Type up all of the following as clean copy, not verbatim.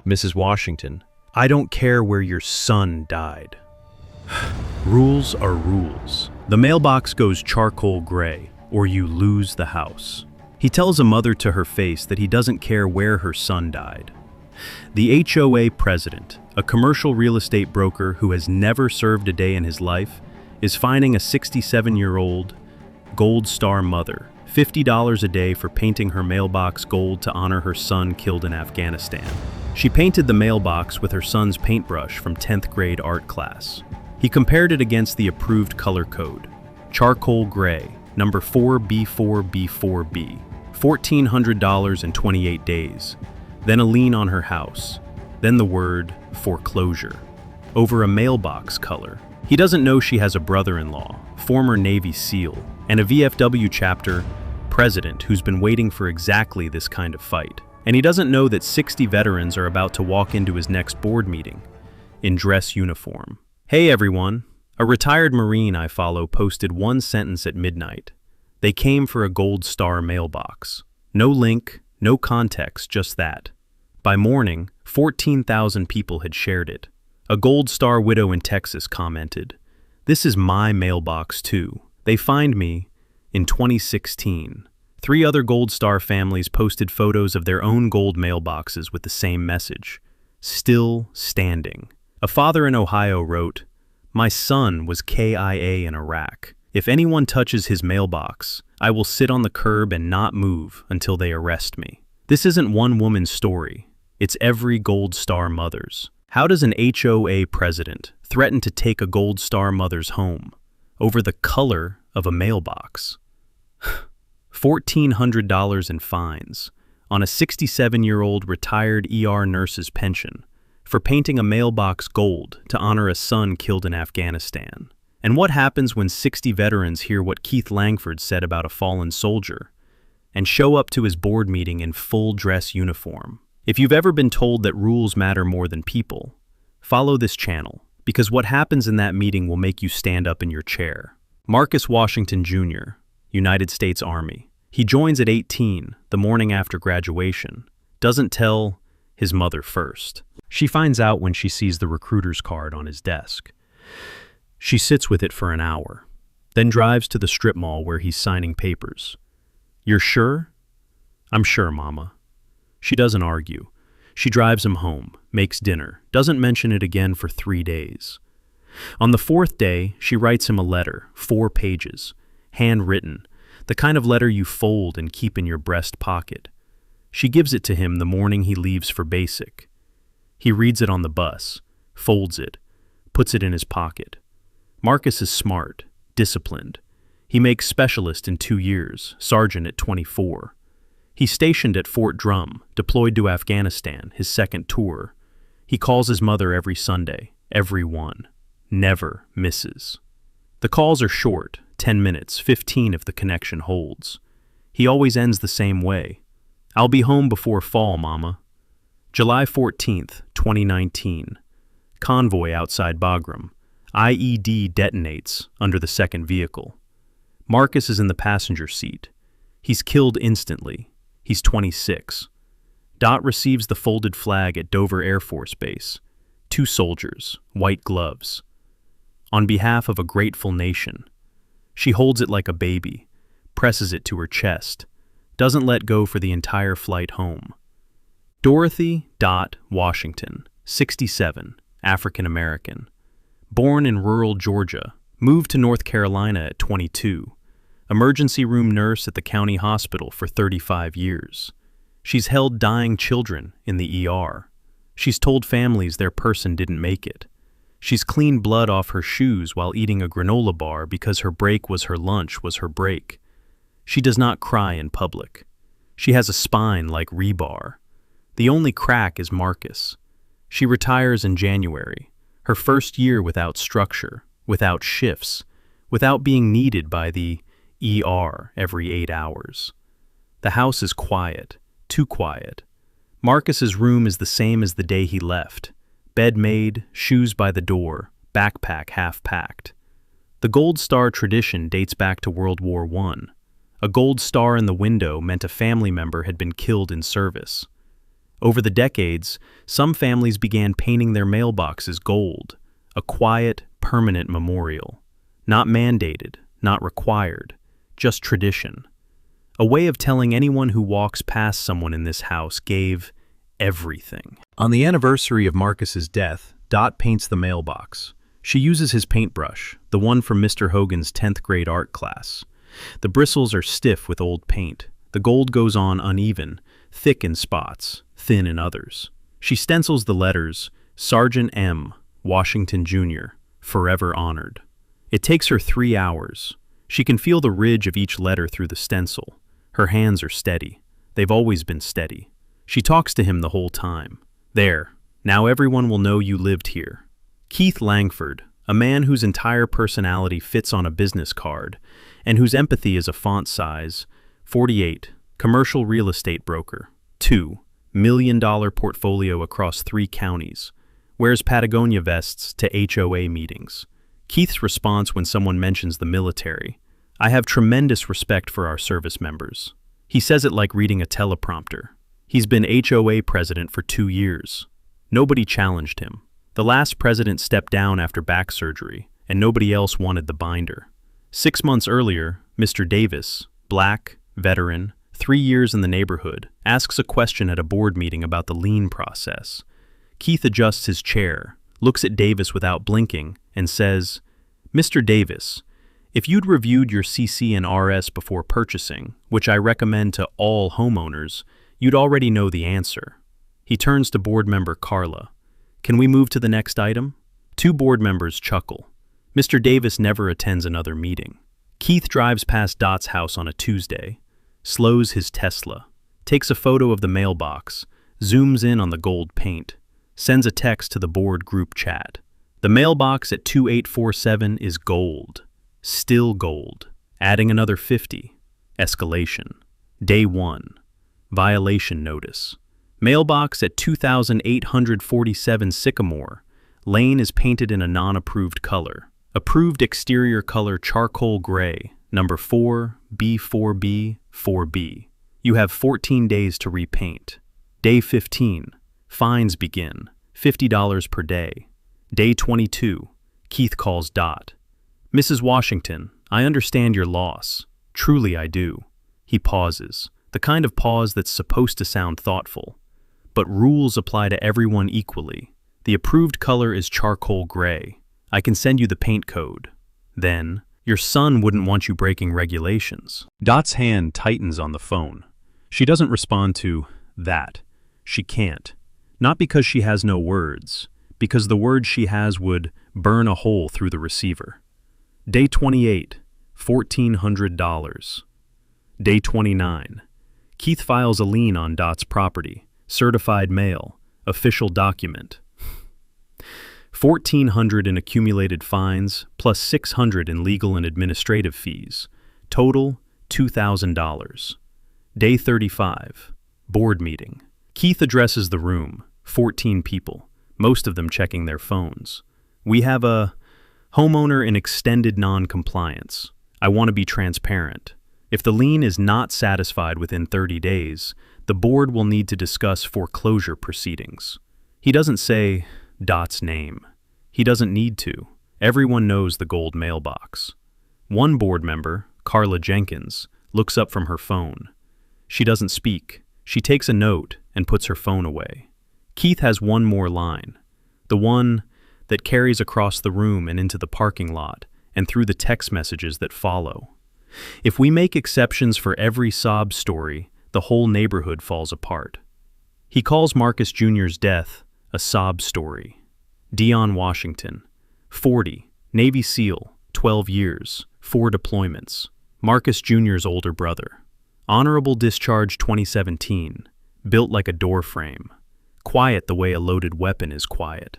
Mrs. Washington, I don't care where your son died. Rules are rules. The mailbox goes charcoal gray, or you lose the house. He tells a mother to her face that he doesn't care where her son died. The HOA president, a commercial real estate broker who has never served a day in his life, is fining a 67-year-old Gold Star mother $50 a day for painting her mailbox gold to honor her son killed in Afghanistan. She painted the mailbox with her son's paintbrush from 10th grade art class. He compared it against the approved color code, charcoal gray, number 4B4B4B, $1,400 in 28 days, then a lien on her house, then the word foreclosure, over a mailbox color. He doesn't know she has a brother-in-law, former Navy SEAL, and a VFW chapter president who's been waiting for exactly this kind of fight. And he doesn't know that 60 veterans are about to walk into his next board meeting in dress uniform. Hey everyone, a retired Marine I follow posted one sentence at midnight. They came for a Gold Star mailbox. No link, no context, just that. By morning, 14,000 people had shared it. A Gold Star widow in Texas commented, "This is my mailbox too. They find me in 2016. 3 other Gold Star families posted photos of their own gold mailboxes with the same message, still standing. A father in Ohio wrote, "My son was KIA in Iraq. If anyone touches his mailbox, I will sit on the curb and not move until they arrest me." This isn't one woman's story. It's every Gold Star mother's. How does an HOA president threaten to take a Gold Star mother's home over the color of a mailbox? $1,400 in fines on a 67-year-old retired ER nurse's pension for painting a mailbox gold to honor a son killed in Afghanistan. And what happens when 60 veterans hear what Keith Langford said about a fallen soldier and show up to his board meeting in full dress uniform? If you've ever been told that rules matter more than people, follow this channel, because what happens in that meeting will make you stand up in your chair. Marcus Washington Jr., United States Army. He joins at 18, the morning after graduation. Doesn't tell his mother first. She finds out when she sees the recruiter's card on his desk. She sits with it for an hour, then drives to the strip mall where he's signing papers. "You're sure?" "I'm sure, Mama." She doesn't argue. She drives him home, makes dinner, doesn't mention it again for 3 days. On the 4th day, she writes him a letter, 4 pages, handwritten, the kind of letter you fold and keep in your breast pocket. She gives it to him the morning he leaves for basic. He reads it on the bus, folds it, puts it in his pocket. Marcus is smart, disciplined. He makes specialist in 2 years, sergeant at 24. He's stationed at Fort Drum, deployed to Afghanistan, his 2nd tour. He calls his mother every Sunday, every one. Never misses. The calls are short, 10 minutes, 15 if the connection holds. He always ends the same way. "I'll be home before fall, Mama." July 14th, 2019. Convoy outside Bagram. IED detonates under the 2nd vehicle. Marcus is in the passenger seat. He's killed instantly. He's 26. Dot receives the folded flag at Dover Air Force Base. 2 soldiers, white gloves. On behalf of a grateful nation. She holds it like a baby, presses it to her chest, doesn't let go for the entire flight home. Dorothy Dot Washington, 67, African American. Born in rural Georgia, moved to North Carolina at 22. Emergency room nurse at the county hospital for 35 years. She's held dying children in the ER. She's told families their person didn't make it. She's cleaned blood off her shoes while eating a granola bar because her break was her lunch was her break. She does not cry in public. She has a spine like rebar. The only crack is Marcus. She retires in January, her first year without structure, without shifts, without being needed by the ER every 8 hours. The house is quiet, too quiet. Marcus's room is the same as the day he left. Bed made, shoes by the door, backpack half packed. The Gold Star tradition dates back to World War I. A gold star in the window meant a family member had been killed in service. Over the decades, some families began painting their mailboxes gold, a quiet, permanent memorial. Not mandated, not required, just tradition. A way of telling anyone who walks past someone in this house gave everything. On the anniversary of Marcus's death, Dot paints the mailbox. She uses his paintbrush, the one from Mr. Hogan's 10th grade art class. The bristles are stiff with old paint. The gold goes on uneven, thick in spots, thin in others. She stencils the letters, Sergeant M. Washington Jr., forever honored. It takes her 3 hours. She can feel the ridge of each letter through the stencil. Her hands are steady. They've always been steady. She talks to him the whole time. There, now everyone will know you lived here. Keith Langford, a man whose entire personality fits on a business card, and whose empathy is a font size, 48, commercial real estate broker, $2 million portfolio across 3 counties, wears Patagonia vests to HOA meetings. Keith's response when someone mentions the military: I have tremendous respect for our service members. He says it like reading a teleprompter. He's been HOA president for 2 years. Nobody challenged him. The last president stepped down after back surgery, and nobody else wanted the binder. 6 months earlier, Mr. Davis, black, veteran, 3 years in the neighborhood, asks a question at a board meeting about the lien process. Keith adjusts his chair, looks at Davis without blinking, and says, Mr. Davis, if you'd reviewed your CC and RS before purchasing, which I recommend to all homeowners, you'd already know the answer. He turns to board member Carla. Can we move to the next item? 2 board members chuckle. Mr. Davis never attends another meeting. Keith drives past Dot's house on a Tuesday, slows his Tesla, takes a photo of the mailbox, zooms in on the gold paint, sends a text to the board group chat. The mailbox at 2847 is gold. Still gold. Adding another 50. Escalation. Day 1. Violation notice. Mailbox at 2847 Sycamore. Lane is painted in a non-approved color. Approved exterior color charcoal gray. Number 4, B4B, 4B. You have 14 days to repaint. Day 15. Fines begin. $50 per day. Day 22. Keith calls Dot. Mrs. Washington, I understand your loss. Truly I do. He pauses, the kind of pause that's supposed to sound thoughtful. But rules apply to everyone equally. The approved color is charcoal gray. I can send you the paint code. Then, your son wouldn't want you breaking regulations. Dot's hand tightens on the phone. She doesn't respond to that. She can't. Not because she has no words, because the words she has would burn a hole through the receiver. Day 28, $1,400. Day 29. Keith files a lien on Dot's property. Certified mail. Official document. $1,400 in accumulated fines, plus $600 in legal and administrative fees. Total, $2,000. Day 35. Board meeting. Keith addresses the room. 14 people, most of them checking their phones. We have a homeowner in extended non-compliance. I want to be transparent. If the lien is not satisfied within 30 days, the board will need to discuss foreclosure proceedings. He doesn't say Dot's name. He doesn't need to. Everyone knows the gold mailbox. One board member, Carla Jenkins, looks up from her phone. She doesn't speak. She takes a note and puts her phone away. Keith has one more line, the one that carries across the room and into the parking lot and through the text messages that follow. If we make exceptions for every sob story, the whole neighborhood falls apart. He calls Marcus Jr.'s death a sob story. Dion Washington, 40, Navy SEAL, 12 years, 4 deployments. Marcus Jr.'s older brother. Honorable discharge 2017, built like a door frame. Quiet the way a loaded weapon is quiet.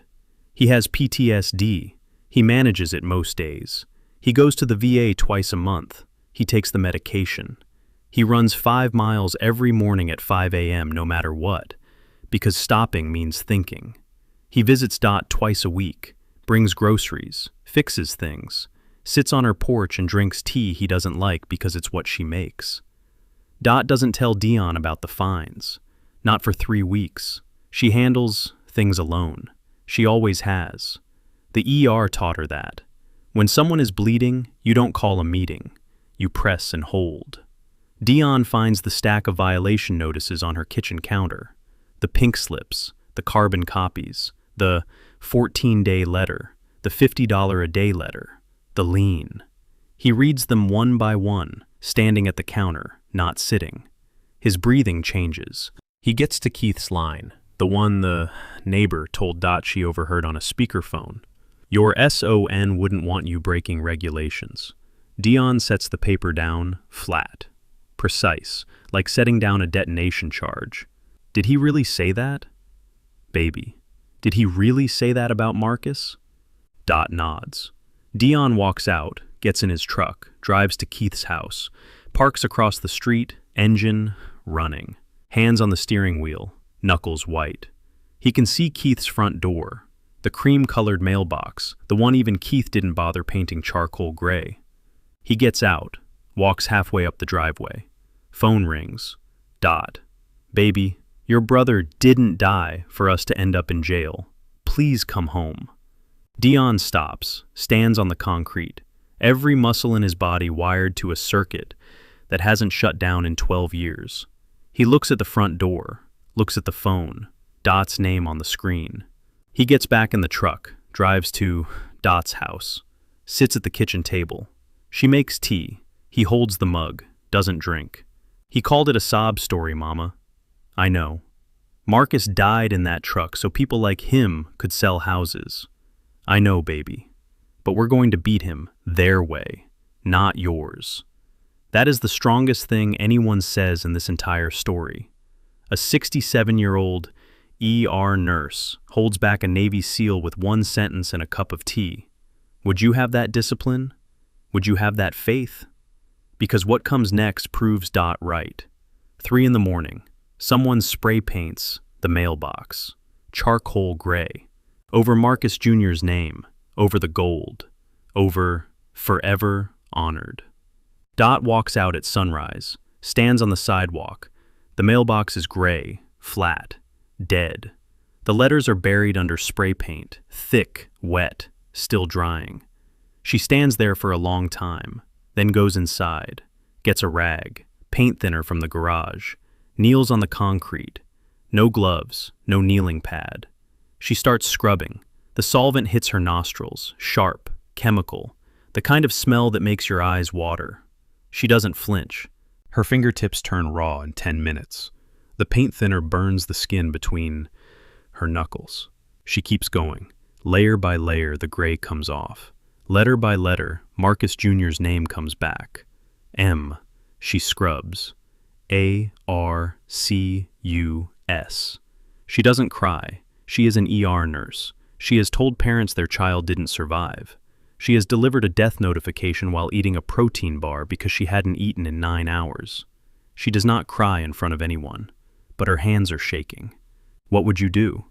He has PTSD. He manages it most days. He goes to the VA twice a month. He takes the medication. He runs 5 miles every morning at 5 a.m. no matter what, because stopping means thinking. He visits Dot twice a week, brings groceries, fixes things, sits on her porch and drinks tea he doesn't like because it's what she makes. Dot doesn't tell Dion about the fines. Not for 3 weeks. She handles things alone. She always has. The ER taught her that. When someone is bleeding, you don't call a meeting. You press and hold. Dion finds the stack of violation notices on her kitchen counter. The pink slips, the carbon copies, the 14-day letter, the $50 a day letter, the lien. He reads them one by one, standing at the counter, not sitting. His breathing changes. He gets to Keith's line, the one the neighbor told Dot she overheard on a speakerphone. Your SON wouldn't want you breaking regulations. Dion sets the paper down, flat. Precise, like setting down a detonation charge. Did he really say that? Baby, did he really say that about Marcus? Dot nods. Dion walks out, gets in his truck, drives to Keith's house, parks across the street, engine running. Hands on the steering wheel, knuckles white. He can see Keith's front door, the cream-colored mailbox, the one even Keith didn't bother painting charcoal gray. He gets out, walks halfway up the driveway. Phone rings. Dot. Baby, your brother didn't die for us to end up in jail. Please come home. Dion stops, stands on the concrete, every muscle in his body wired to a circuit that hasn't shut down in 12 years. He looks at the front door, looks at the phone, Dot's name on the screen. He gets back in the truck, drives to Dot's house, sits at the kitchen table. She makes tea. He holds the mug, doesn't drink. He called it a sob story, Mama. I know. Marcus died in that truck so people like him could sell houses. I know, baby. But we're going to beat him their way, not yours. That is the strongest thing anyone says in this entire story. A 67-year-old ER nurse holds back a Navy SEAL with one sentence and a cup of tea. Would you have that discipline? Would you have that faith? Because what comes next proves Dot right. 3 in the morning. Someone spray paints the mailbox. Charcoal gray. Over Marcus Jr.'s name. Over the gold. Over forever honored. Dot walks out at sunrise, stands on the sidewalk. The mailbox is gray, flat, dead. The letters are buried under spray paint, thick, wet, still drying. She stands there for a long time, then goes inside, gets a rag, paint thinner from the garage, kneels on the concrete. No gloves, no kneeling pad. She starts scrubbing. The solvent hits her nostrils, sharp, chemical, the kind of smell that makes your eyes water. She doesn't flinch. Her fingertips turn raw in 10 minutes. The paint thinner burns the skin between her knuckles. She keeps going. Layer by layer, the gray comes off. Letter by letter, Marcus Jr.'s name comes back. M. She scrubs. A-R-C-U-S. She doesn't cry. She is an ER nurse. She has told parents their child didn't survive. She has delivered a death notification while eating a protein bar because she hadn't eaten in 9 hours. She does not cry in front of anyone, but her hands are shaking. What would you do?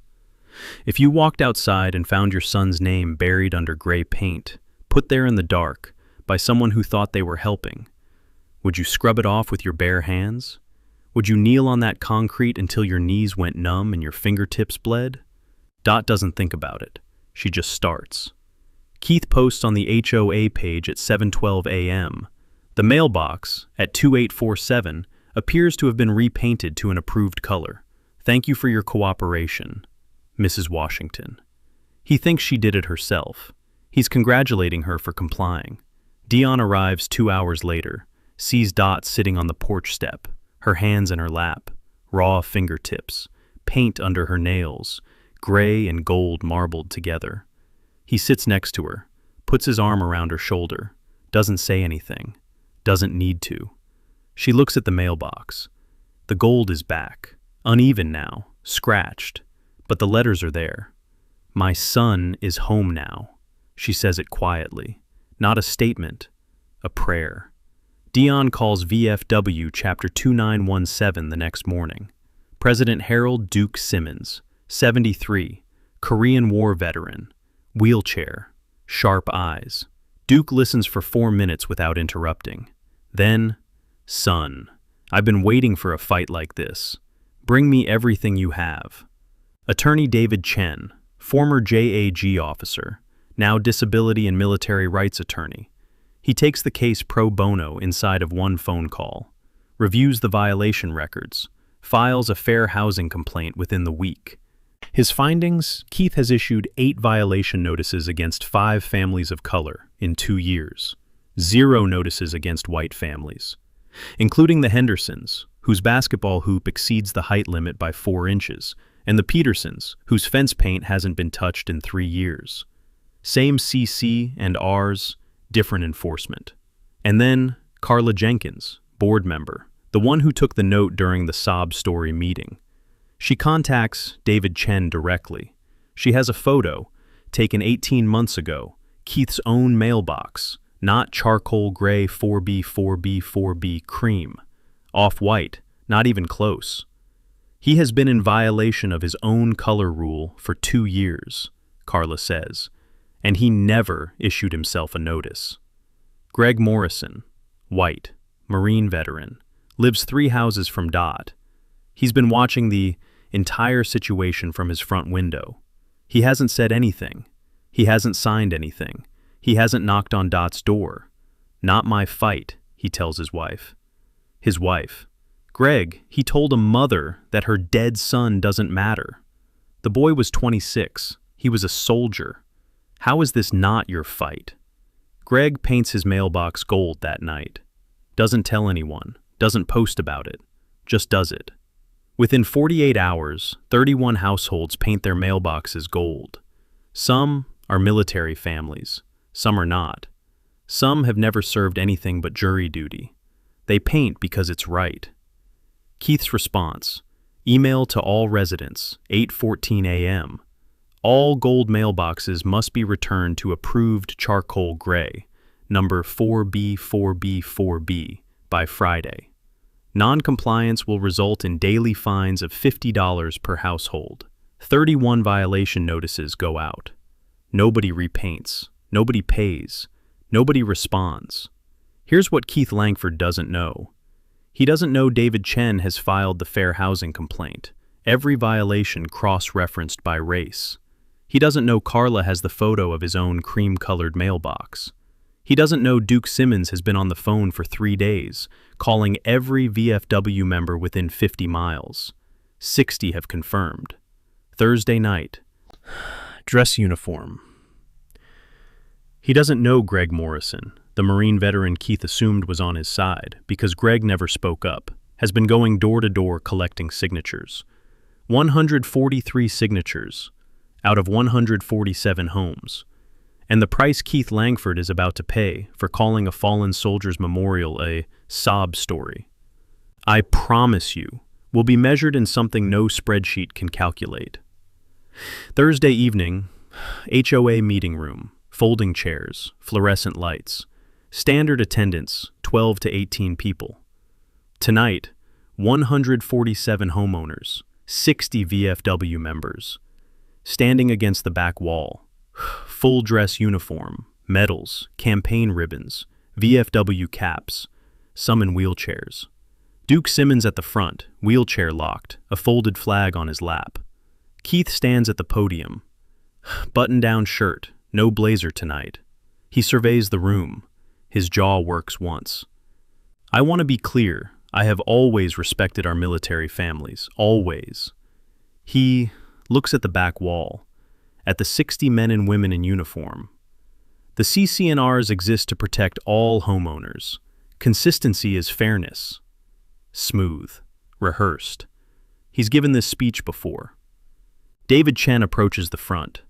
If you walked outside and found your son's name buried under gray paint, put there in the dark, by someone who thought they were helping, would you scrub it off with your bare hands? Would you kneel on that concrete until your knees went numb and your fingertips bled? Dot doesn't think about it. She just starts. Keith posts on the HOA page at 7:12 a.m. The mailbox, at 2847, appears to have been repainted to an approved color. Thank you for your cooperation, Mrs. Washington. He thinks she did it herself. He's congratulating her for complying. Dion arrives 2 hours later, sees Dot sitting on the porch step, her hands in her lap, raw fingertips, paint under her nails, gray and gold marbled together. He sits next to her, puts his arm around her shoulder, doesn't say anything, doesn't need to. She looks at the mailbox. The gold is back, uneven now, scratched, but the letters are there. My son is home now. She says it quietly, not a statement, a prayer. Dion calls VFW Chapter 2917 the next morning. President Harold Duke Simmons, 73, Korean War veteran, wheelchair, sharp eyes. Duke listens for 4 minutes without interrupting. Then, son, I've been waiting for a fight like this. Bring me everything you have. Attorney David Chen, former JAG officer, now disability and military rights attorney. He takes the case pro bono inside of one phone call, reviews the violation records, files a fair housing complaint within the week. His findings: Keith has issued 8 violation notices against 5 families of color in 2 years, 0 notices against white families, including the Hendersons, whose basketball hoop exceeds the height limit by 4 inches, and the Petersons, whose fence paint hasn't been touched in 3 years. Same CC and Rs, different enforcement. And then Carla Jenkins, board member, the one who took the note during the sob story meeting. She contacts David Chen directly. She has a photo, taken 18 months ago, Keith's own mailbox, not charcoal gray 4B cream. Off-white, not even close. He has been in violation of his own color rule for 2 years, Carla says, and he never issued himself a notice. Greg Morrison, white, Marine veteran, lives 3 houses from Dot. He's been watching the entire situation from his front window. He hasn't said anything. He hasn't signed anything. He hasn't knocked on Dot's door. Not my fight, he tells his wife. His wife. Greg, he told a mother that her dead son doesn't matter. The boy was 26. He was a soldier. How is this not your fight? Greg paints his mailbox gold that night. Doesn't tell anyone, doesn't post about it, just does it. Within 48 hours, 31 households paint their mailboxes gold. Some are military families, some are not. Some have never served anything but jury duty. They paint because it's right. Keith's response: email to all residents, 8:14 a.m. All gold mailboxes must be returned to approved charcoal gray, number 4B by Friday. Non-compliance will result in daily fines of $50 per household. 31 violation notices go out. Nobody repaints. Nobody pays. Nobody responds. Here's what Keith Langford doesn't know. He doesn't know David Chen has filed the fair housing complaint, every violation cross-referenced by race. He doesn't know Carla has the photo of his own cream-colored mailbox. He doesn't know Duke Simmons has been on the phone for 3 days, calling every VFW member within 50 miles. 60 have confirmed. Thursday night. Dress uniform. He doesn't know Greg Morrison, the Marine veteran Keith assumed was on his side, because Greg never spoke up, has been going door to door collecting signatures. 143 signatures out of 147 homes. And the price Keith Langford is about to pay for calling a fallen soldier's memorial a sob story, I promise you, will be measured in something no spreadsheet can calculate. Thursday evening, HOA meeting room, folding chairs, fluorescent lights, standard attendance, 12 to 18 people. Tonight, 147 homeowners, 60 VFW members, standing against the back wall. Full dress uniform, medals, campaign ribbons, VFW caps, some in wheelchairs. Duke Simmons at the front, wheelchair locked, a folded flag on his lap. Keith stands at the podium. Button-down shirt, no blazer tonight. He surveys the room. His jaw works once. I want to be clear, I have always respected our military families, always. He looks at the back wall, at the 60 men and women in uniform. The CC&Rs exist to protect all homeowners. Consistency is fairness. Smooth. Rehearsed. He's given this speech before. David Chen approaches the front.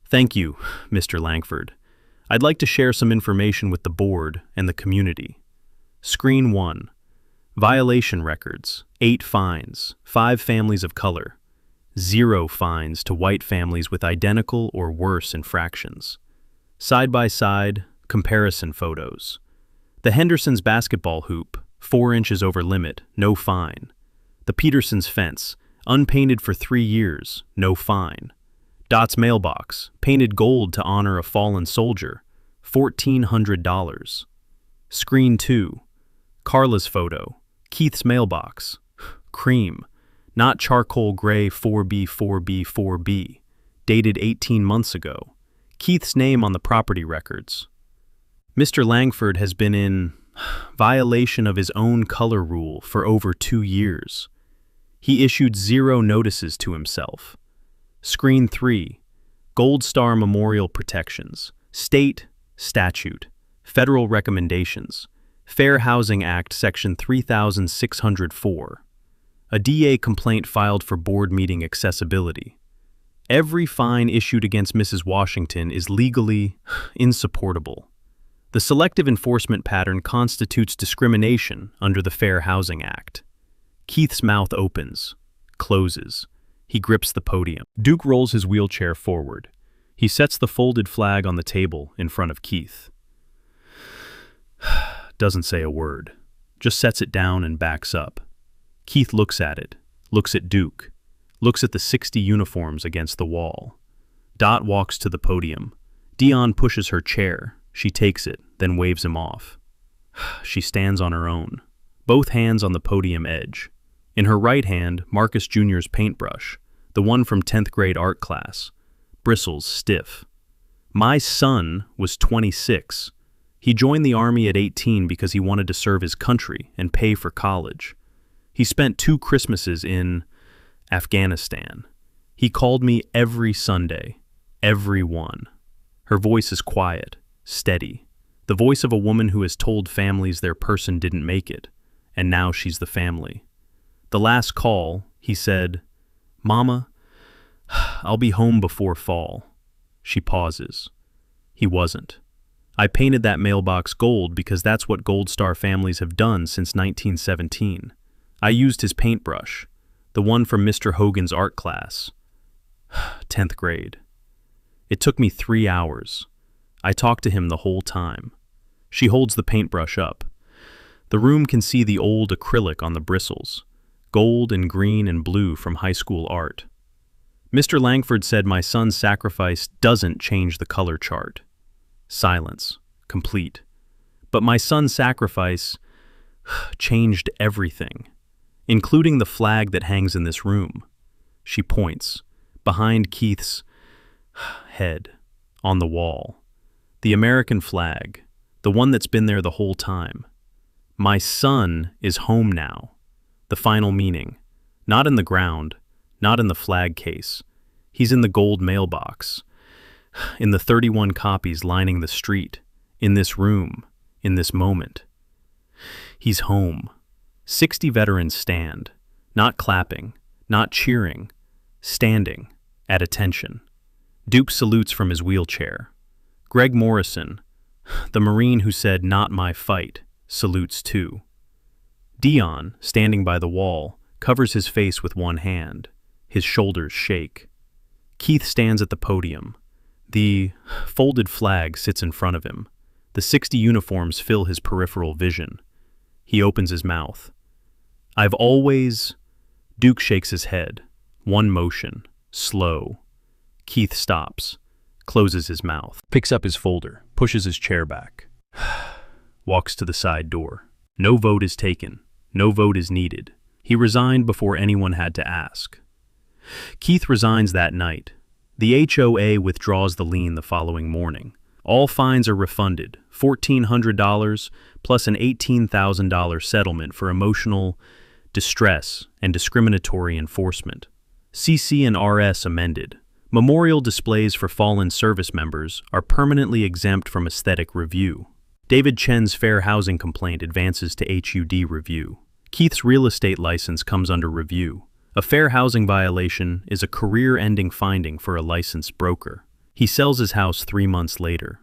Thank you, Mr. Langford. I'd like to share some information with the board and the community. Screen 1. Violation records. 8 fines. 5 families of color. 0 fines to white families with identical or worse infractions. Side-by-side, comparison photos. The Hendersons' basketball hoop, 4 inches over limit, no fine. The Petersons' fence, unpainted for 3 years, no fine. Dot's mailbox, painted gold to honor a fallen soldier, $1,400. Screen 2. Carla's photo, Keith's mailbox, cream, Not charcoal gray 4B 4B 4B, dated 18 months ago. Keith's name on the property records. Mr. Langford has been in violation of his own color rule for over 2 years. He issued 0 notices to himself. Screen 3. Gold Star Memorial Protections. State, Statute, Federal Recommendations. Fair Housing Act, Section 3604. A DA complaint filed for board meeting accessibility. Every fine issued against Mrs. Washington is legally insupportable. The selective enforcement pattern constitutes discrimination under the Fair Housing Act. Keith's mouth opens, closes. He grips the podium. Duke rolls his wheelchair forward. He sets the folded flag on the table in front of Keith. Doesn't say a word. Just sets it down and backs up. Keith looks at it, looks at Duke, looks at the 60 uniforms against the wall. Dot walks to the podium. Dion pushes her chair. She takes it, then waves him off. She stands on her own, both hands on the podium edge. In her right hand, Marcus Jr.'s paintbrush, the one from 10th grade art class, bristles stiff. My son was 26. He joined the Army at 18 because he wanted to serve his country and pay for college. He spent 2 Christmases in Afghanistan. He called me every Sunday, every one. Her voice is quiet, steady, the voice of a woman who has told families their person didn't make it, and now she's the family. The last call, he said, "Mama, I'll be home before fall." She pauses. He wasn't. I painted that mailbox gold because that's what Gold Star families have done since 1917. I used his paintbrush, the one from Mr. Hogan's art class. 10th grade. It took me 3 hours. I talked to him the whole time. She holds the paintbrush up. The room can see the old acrylic on the bristles, gold and green and blue from high school art. Mr. Langford said my son's sacrifice doesn't change the color chart. Silence, complete. But my son's sacrifice changed everything, including the flag that hangs in this room. She points, behind Keith's head, on the wall. The American flag, the one that's been there the whole time. My son is home now. The final meaning. Not in the ground, not in the flag case. He's in the gold mailbox. In the 31 copies lining the street. In this room. In this moment. He's home. 60 veterans stand. Not clapping. Not cheering. Standing. At attention. Duke salutes from his wheelchair. Greg Morrison, the Marine who said, "Not my fight," salutes too. Dion, standing by the wall, covers his face with one hand. His shoulders shake. Keith stands at the podium. The folded flag sits in front of him. The 60 uniforms fill his peripheral vision. He opens his mouth. I've always... Duke shakes his head. One motion. Slow. Keith stops. Closes his mouth. Picks up his folder. Pushes his chair back. Walks to the side door. No vote is taken. No vote is needed. He resigned before anyone had to ask. Keith resigns that night. The HOA withdraws the lien the following morning. All fines are refunded, $1,400 plus an $18,000 settlement for emotional distress and discriminatory enforcement. CC and RS amended. Memorial displays for fallen service members are permanently exempt from aesthetic review. David Chen's fair housing complaint advances to HUD review. Keith's real estate license comes under review. A fair housing violation is a career-ending finding for a licensed broker. He sells his house 3 months later.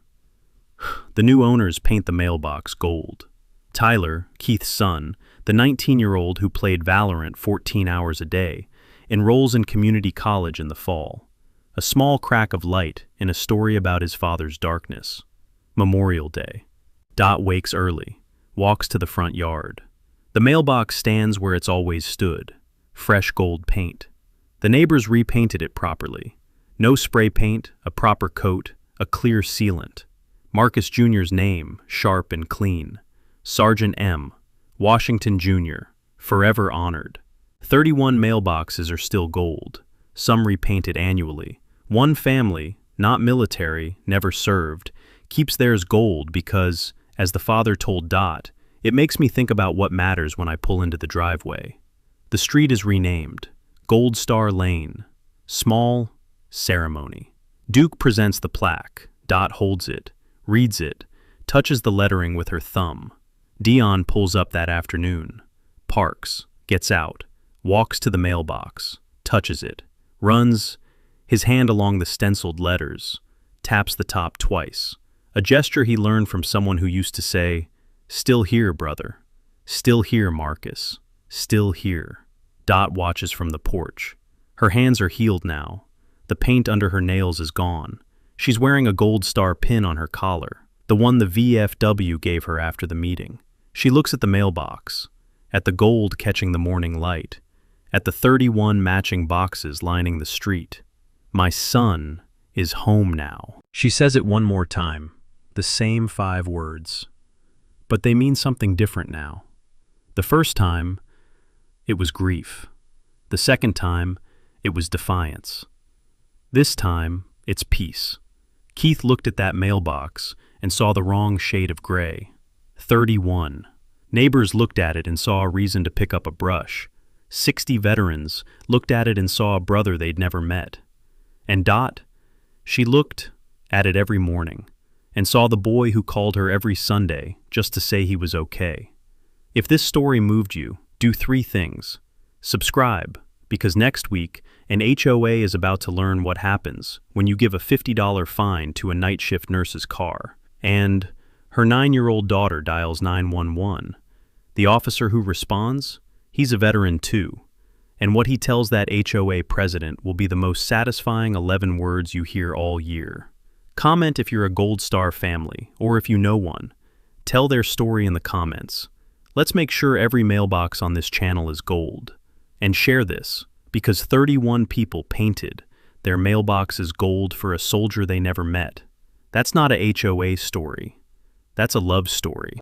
The new owners paint the mailbox gold. Tyler, Keith's son, the 19-year-old who played Valorant 14 hours a day, enrolls in community college in the fall. A small crack of light in a story about his father's darkness. Memorial Day. Dot wakes early, walks to the front yard. The mailbox stands where it's always stood. Fresh gold paint. The neighbors repainted it properly. No spray paint, a proper coat, a clear sealant. Marcus Jr.'s name, sharp and clean. Sergeant M. Washington Jr., forever honored. 31 mailboxes are still gold, some repainted annually. One family, not military, never served, keeps theirs gold because, as the father told Dot, it makes me think about what matters when I pull into the driveway. The street is renamed, Gold Star Lane. Small ceremony. Duke presents the plaque. Dot holds it, reads it, touches the lettering with her thumb. Dion pulls up that afternoon, parks, gets out, walks to the mailbox, touches it, runs, his hand along the stenciled letters, taps the top twice, a gesture he learned from someone who used to say, "Still here, brother. Still here, Marcus. Still here." Dot watches from the porch. Her hands are healed now. The paint under her nails is gone. She's wearing a gold star pin on her collar, the one the VFW gave her after the meeting. She looks at the mailbox, at the gold catching the morning light, at the 31 matching boxes lining the street. My son is home now. She says it one more time, the same 5 words. But they mean something different now. The first time, it was grief. The second time, it was defiance. This time, it's peace. Keith looked at that mailbox and saw the wrong shade of gray. 31. Neighbors looked at it and saw a reason to pick up a brush. 60 veterans looked at it and saw a brother they'd never met. And Dot, she looked at it every morning and saw the boy who called her every Sunday just to say he was okay. If this story moved you, do 3 things. Subscribe, because next week, an HOA is about to learn what happens when you give a $50 fine to a night shift nurse's car, and her 9-year-old daughter dials 911. The officer who responds, he's a veteran too, and what he tells that HOA president will be the most satisfying 11 words you hear all year. Comment if you're a Gold Star family, or if you know one. Tell their story in the comments. Let's make sure every mailbox on this channel is gold. And share this, because 31 people painted their mailboxes gold for a soldier they never met. That's not a HOA story. That's a love story.